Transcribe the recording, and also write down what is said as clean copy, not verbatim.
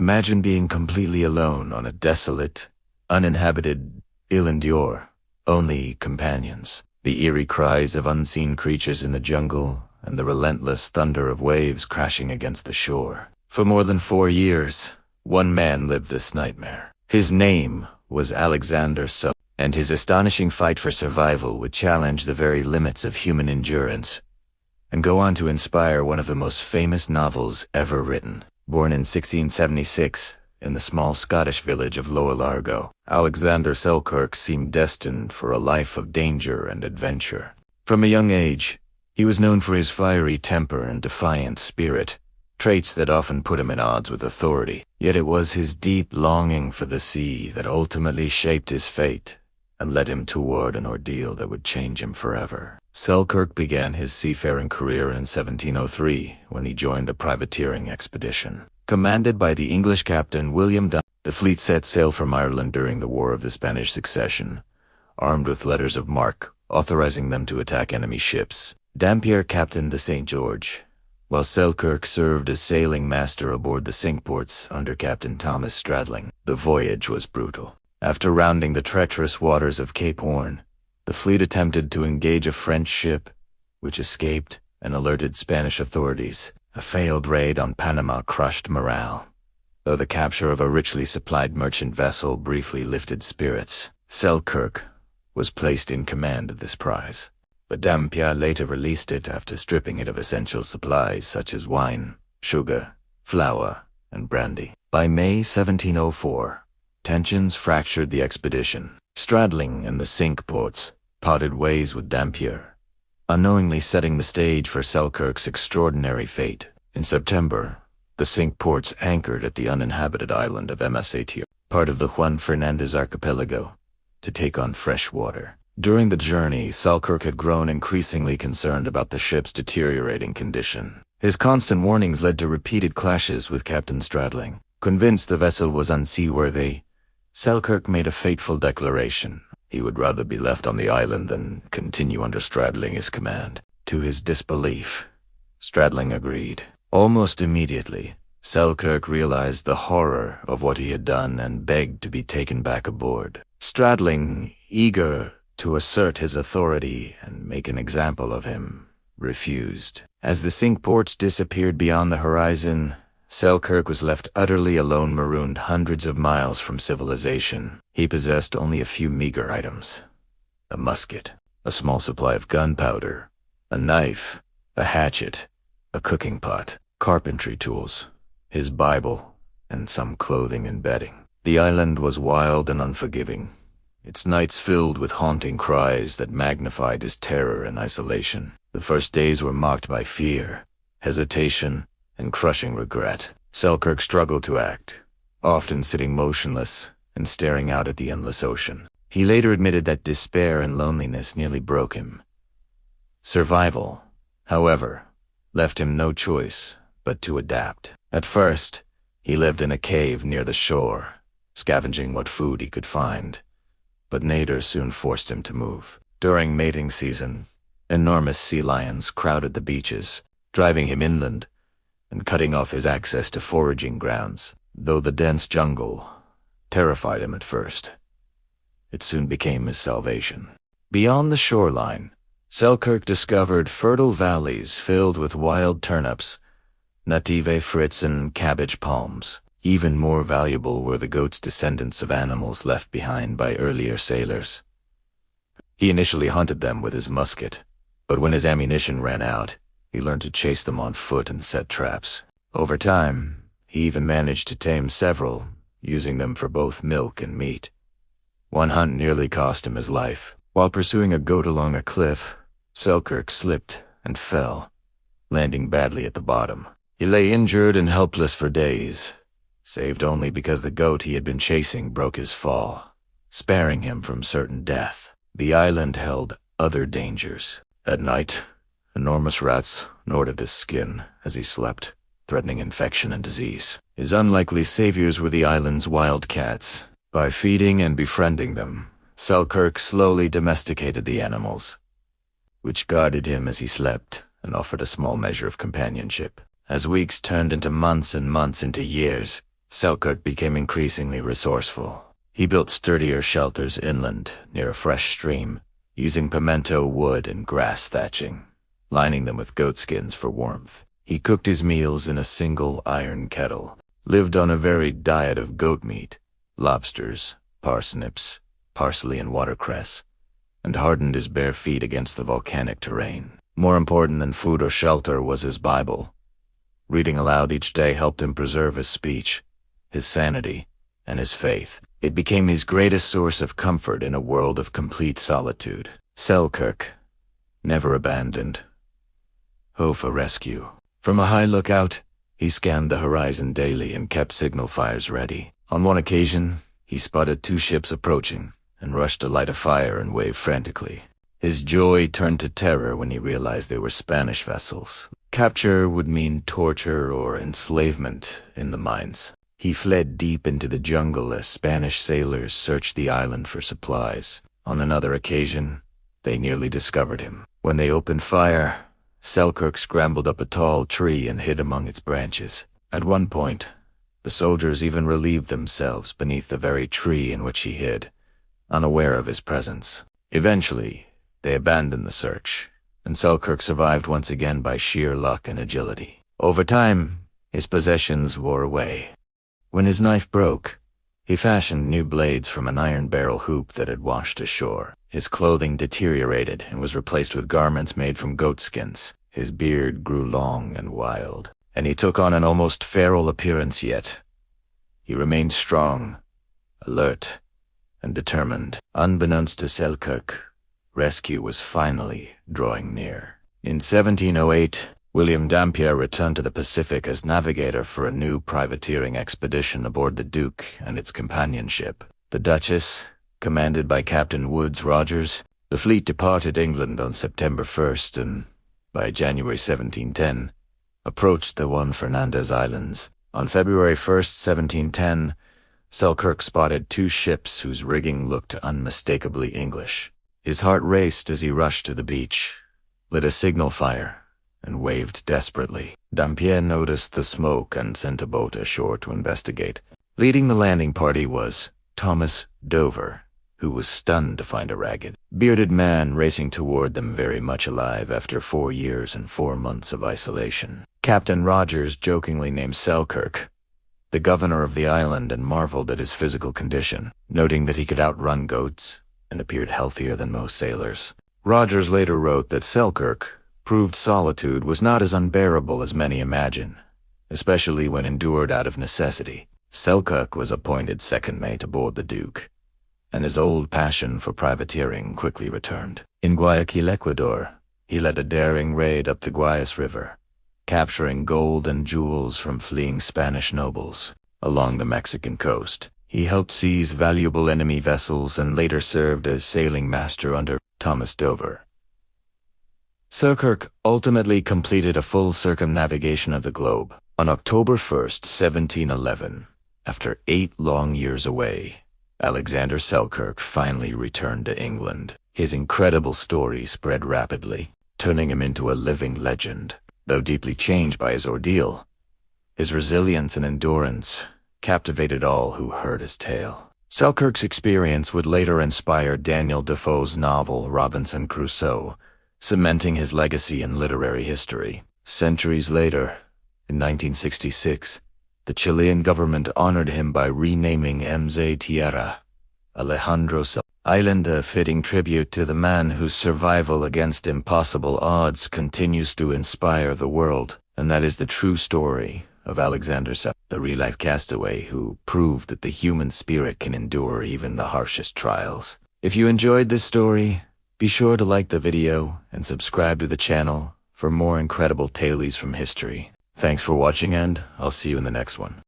Imagine being completely alone on a desolate, uninhabited island, your only companions. The eerie cries of unseen creatures in the jungle, and the relentless thunder of waves crashing against the shore. For more than 4 years, one man lived this nightmare. His name was Alexander Selkirk, and his astonishing fight for survival would challenge the very limits of human endurance, and go on to inspire one of the most famous novels ever written. Born in 1676, in the small Scottish village of Lower Largo, Alexander Selkirk seemed destined for a life of danger and adventure. From a young age, he was known for his fiery temper and defiant spirit, traits that often put him at odds with authority. Yet it was his deep longing for the sea that ultimately shaped his fate and led him toward an ordeal that would change him forever. Selkirk began his seafaring career in 1703 when he joined a privateering expedition. Commanded by the English captain William Dunn, the fleet set sail from Ireland during the War of the Spanish Succession, armed with letters of marque authorizing them to attack enemy ships. Dampier captained the St. George, while Selkirk served as sailing master aboard the Cinque Ports under Captain Thomas Stradling. The voyage was brutal. After rounding the treacherous waters of Cape Horn, the fleet attempted to engage a French ship, which escaped and alerted Spanish authorities. A failed raid on Panama crushed morale, though the capture of a richly supplied merchant vessel briefly lifted spirits. Selkirk was placed in command of this prize, but Dampier later released it after stripping it of essential supplies such as wine, sugar, flour, and brandy. By May 1704, tensions fractured the expedition. Stradling and the Cinque Ports parted ways with Dampier, unknowingly setting the stage for Selkirk's extraordinary fate. In September, the Cinque Ports anchored at the uninhabited island of Masatio, part of the Juan Fernandez archipelago, to take on fresh water. During the journey, Selkirk had grown increasingly concerned about the ship's deteriorating condition. His constant warnings led to repeated clashes with Captain Stradling. Convinced the vessel was unseaworthy, Selkirk made a fateful declaration. He would rather be left on the island than continue under Stradling's command. To his disbelief, Stradling agreed. Almost immediately, Selkirk realized the horror of what he had done and begged to be taken back aboard. Stradling, eager to assert his authority and make an example of him, refused. As the Cinque Ports disappeared beyond the horizon, Selkirk was left utterly alone, marooned hundreds of miles from civilization. He possessed only a few meager items: a musket, a small supply of gunpowder, a knife, a hatchet, a cooking pot, carpentry tools, his Bible, and some clothing and bedding. The island was wild and unforgiving, its nights filled with haunting cries that magnified his terror and isolation. The first days were marked by fear, hesitation, and crushing regret. Selkirk struggled to act, often sitting motionless and staring out at the endless ocean. He later admitted that despair and loneliness nearly broke him. Survival, however, left him no choice but to adapt. At first, he lived in a cave near the shore, scavenging what food he could find, but natives soon forced him to move. During mating season, enormous sea lions crowded the beaches, driving him inland and cutting off his access to foraging grounds. Though the dense jungle terrified him at first, it soon became his salvation. Beyond the shoreline, Selkirk discovered fertile valleys filled with wild turnips, native fruits, and cabbage palms. Even more valuable were the goats, descendants of animals left behind by earlier sailors. He initially hunted them with his musket, but when his ammunition ran out, he learned to chase them on foot and set traps. Over time, he even managed to tame several, using them for both milk and meat. One hunt nearly cost him his life. While pursuing a goat along a cliff, Selkirk slipped and fell, landing badly at the bottom. He lay injured and helpless for days, saved only because the goat he had been chasing broke his fall, sparing him from certain death. The island held other dangers. At night, enormous rats gnawed at his skin as he slept, threatening infection and disease. His unlikely saviors were the island's wildcats. By feeding and befriending them, Selkirk slowly domesticated the animals, which guarded him as he slept and offered a small measure of companionship. As weeks turned into months and months into years, Selkirk became increasingly resourceful. He built sturdier shelters inland, near a fresh stream, using pimento wood and grass thatching, lining them with goatskins for warmth. He cooked his meals in a single iron kettle, lived on a varied diet of goat meat, lobsters, parsnips, parsley and watercress, and hardened his bare feet against the volcanic terrain. More important than food or shelter was his Bible. Reading aloud each day helped him preserve his speech, his sanity, and his faith. It became his greatest source of comfort in a world of complete solitude. Selkirk never abandoned hope for rescue. From a high lookout, he scanned the horizon daily and kept signal fires ready. On one occasion, he spotted 2 ships approaching and rushed to light a fire and wave frantically. His joy turned to terror when he realized they were Spanish vessels. Capture would mean torture or enslavement in the mines. He fled deep into the jungle as Spanish sailors searched the island for supplies. On another occasion, they nearly discovered him. When they opened fire, Selkirk scrambled up a tall tree and hid among its branches. At one point, the soldiers even relieved themselves beneath the very tree in which he hid, unaware of his presence. Eventually, they abandoned the search, and Selkirk survived once again by sheer luck and agility. Over time, his possessions wore away. When his knife broke, he fashioned new blades from an iron barrel hoop that had washed ashore. His clothing deteriorated and was replaced with garments made from goatskins. His beard grew long and wild, and he took on an almost feral appearance yet. He remained strong, alert, and determined. Unbeknownst to Selkirk, rescue was finally drawing near. In 1708, William Dampier returned to the Pacific as navigator for a new privateering expedition aboard the Duke and its companion ship, the Duchess, commanded by Captain Woodes Rogers. The fleet departed England on September 1st and, by January 1710, approached the Juan Fernandez Islands. On February 1st, 1710, Selkirk spotted 2 ships whose rigging looked unmistakably English. His heart raced as he rushed to the beach, lit a signal fire, and waved desperately. Dampier noticed the smoke and sent a boat ashore to investigate. Leading the landing party was Thomas Dover, who was stunned to find a ragged, bearded man racing toward them very much alive after 4 years and 4 months of isolation. Captain Rogers jokingly named Selkirk the governor of the island and marveled at his physical condition, noting that he could outrun goats and appeared healthier than most sailors. Rogers later wrote that Selkirk proved solitude was not as unbearable as many imagine, especially when endured out of necessity. Selkirk was appointed second mate aboard the Duke, and his old passion for privateering quickly returned. In Guayaquil, Ecuador, he led a daring raid up the Guayas River, capturing gold and jewels from fleeing Spanish nobles. Along the Mexican coast, he helped seize valuable enemy vessels and later served as sailing master under Thomas Dover. Selkirk ultimately completed a full circumnavigation of the globe. On October 1st, 1711, after 8 long years away, Alexander Selkirk finally returned to England. His incredible story spread rapidly, turning him into a living legend. Though deeply changed by his ordeal, his resilience and endurance captivated all who heard his tale. Selkirk's experience would later inspire Daniel Defoe's novel Robinson Crusoe, cementing his legacy in literary history. Centuries later, in 1966, the Chilean government honored him by renaming MZ Tierra, Alejandro Selkirk Island, a fitting tribute to the man whose survival against impossible odds continues to inspire the world. And that is the true story of Alexander Selkirk, the real-life castaway who proved that the human spirit can endure even the harshest trials. If you enjoyed this story, be sure to like the video and subscribe to the channel for more incredible tales from history. Thanks for watching, and I'll see you in the next one.